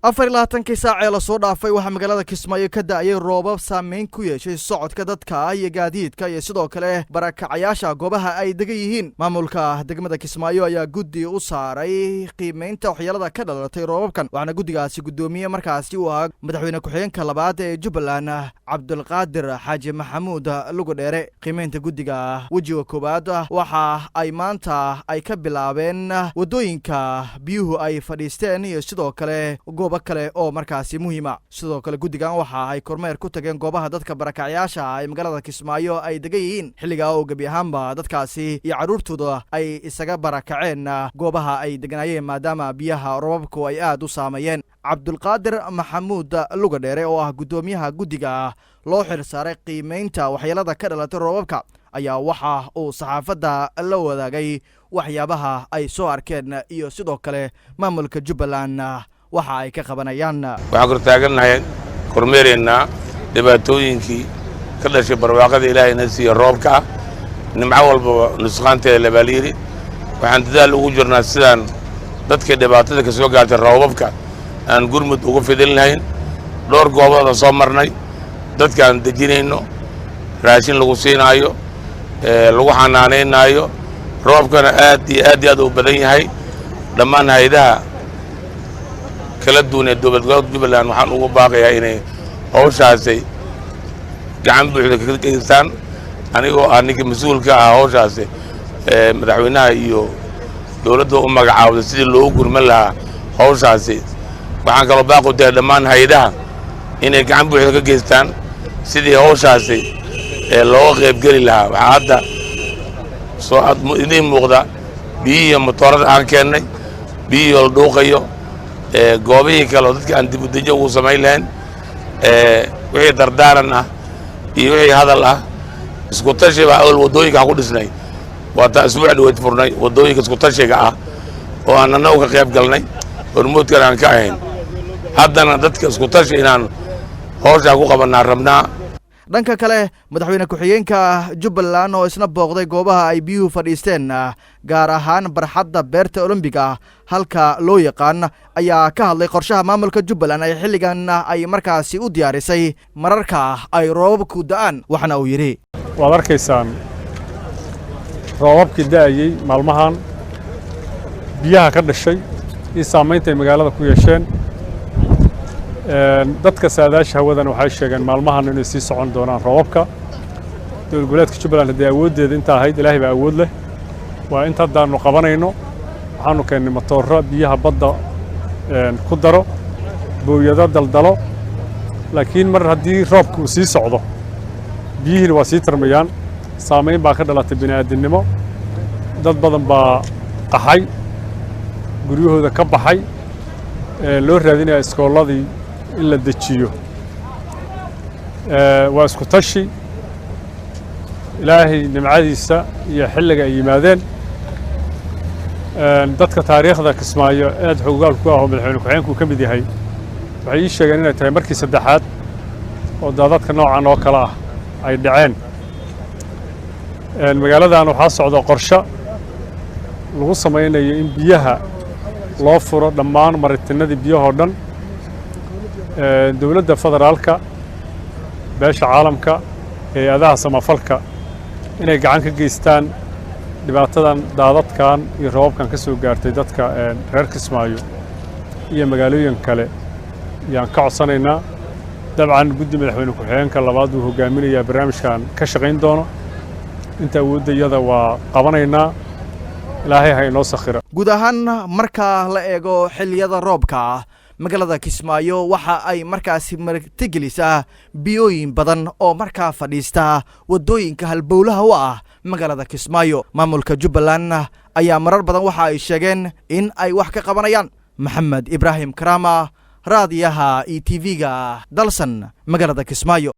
24 saac ee la soo dhaafay waxa magaalada Kismaayo ka da'ay roobab saameyn ku yeeshay socodka dadka iyo gaadiidka iyo sidoo kale barakacayaasha goobaha ay degan yihiin. Maamulka degmada Kismaayo ayaa guddi u saaray qiimeynta waxyeelada ka dhalatay roobabkan, waxaana guddigaasi gudoomiye markaasi uu ahaa madaxweyne ku-xigeenka labaad ee Jubbaland Cabdulqaadir Xaaji Maxamuud Lugo Dheere. Qiimeynta guddiga wajiga koobaad waxa ay maanta ay ka bilaabeen wadooyinka biyuhu ay fadhiisteen iyo sidoo kale goobo kale oo markaasi muhiima. Sidoo kale guddigan waxa ay kormeer ku tageen goobaha dadka barakacayaasha ay magaalada Kismaayo ay degan yihiin, xilliga oo gabi ahaanba dadkaasi iyo caruurtooda ay isaga barakaceen goobaha ay deganaayeen maadaama biyaha roobabku ay aad u saameeyeen. Cabdulqaadir Maxamuud Lugo Dheere oo ah gudoomiyaha guddiga loo xilsaaray qiimeynta waxyeelada ka dhalatay roobabka ayaa waxa uu saxaafadda la wadaagay waxyaabaha ay soo arkeen iyo sidoo kale maamulka Jubbaland waxa ay ka qabanayaan. waxaan kor taaganahay kormeerina dhibaatooyinkii ka dhashay barwaaqada Ilaahayna siiyo roobka nimco walba nusqaanteeda la baaliyay. waxaan dadaal ugu jirnaa sidaan dadka dhibaatada ka soo gaartay roobabka aan gurmud ugu fidin lahayn. dhowr goobood soo marnay dadkaan dejinayno, raashin lagu siinaayo, lagu xanaaneynayo. roobkana aad iyo aad u badan yahay. dhammaan hay'adaha kala duwan ee dowladda Jubbaland waxaan ugu baaqayaa inay hawshaasi gacan buuxda ka geystaan. anigoo ninka mas'uulka ah hawshaasi madaxweynaha iyo dowladda u magacaawday sidii loo gurman lahaa hawshaasi. waxaan kaloo baaq u diray dhammaan hay'adaha inay gacan buuxda ka geystaan sidii hawshaasi looga qayb geli lahaa. waxaa hadda soo idin muuqda biyihii matoorada aan keennay, biyihii la dhuuqayo, goobihii kale oo dadka aan dib u dejo ugu samayn lahayn, wixii dardaaran ah iyo wixii hadal ah. isku tashi baa awal wadooyinka ku dhisnay, waa taa isbuuc dhaweyd furnay wadooyinka isku tashiga ah oo aan annagu ka qayb galnay, hormuudkan aan ka ahayn. haddana dadka isku tashi inaan hawshaa ku qabanaa rabnaa. dhanka kale madaxweyne ku-xigeenka Jubbaland oo isna booqday goobaha ay biyuhu fadhiisteen gaar ahaan barxadda beerta Olympiga halka loo yaqaan ayaa ka hadlay qorshaha maamulka Jubbaland ay xilligan ay markaasi u diyaarisay mararka ay roobabku da'aan. waxana uu yiri waad arkaysaan roobabkii da'ayay maalmahan biyaha ka dhashay iyo saameynta ay magaalada ku yeesheen. dadka saadaasha hawadan waxay sheegeen maalmahan inay sii socon doonaan roobabka. dowlad goboleedka Jubbaland haddii awooddeeda inta ahayd ilaahay baa awood leh. waa inta haddaanu qabanayno waxaanu keennay matooro biyaha badda ku daro, booyado daldalo. laakiin mar haddii roobka uu sii socdo biyihiina waa sii tarmayaan, saameyn baa ka dhalatay bini'aadinimo. dad badan baa qaxay, guryahooda ka baxay, loo raadinaya iskoolladii in la dejiyo. waa isku tashi ilaahay nimcadiisa iyo xilliga ay yimaadeen. dadka taariikhda Kismaayo aad xogaal ku ah oo madaxweyne ku-xigeenku ka mid yahay waxay ii sheegeen inay tahay markii saddexaad oo daadadka noocan oo kale ah ay dhaceen. magaaladan waxaa socda qorshe lagu samaynayo in biyaha loo furo dhammaan maritinadii biyahoo dhan. dowladda federaalka, beesha caalamka, hay-adaha samafalka inay gacan ka geystaan dhibaatadan daadadkan iyo roobabkan ka soo gaartay dadka reer Kismaayo iyo magaalooyin kale ayaan ka codsanaynaa. dabcan guddi madaxweyne ku-xigeenka labaad uu hogaaminayaa barnaamijkan ka shaqayn doono. inta awoodayada waa qabanaynaa. ilaahay ha inoo sakhira. guud ahaan marka la eego xilliyada roobka magaalada Kismaayo waxa ay markaasi martigelisaa biyooyin badan oo markaa fadhiista wadooyinka halbowlaha u ah magaalada Kismaayo. maamulka Jubbaland ayaa marar badan waxa ay sheegeen in ay wax ka qabanayaan. Maxamed Ibrahim Karama, raadiyaha ETV-ga Dalsan, magaalada Kismaayo.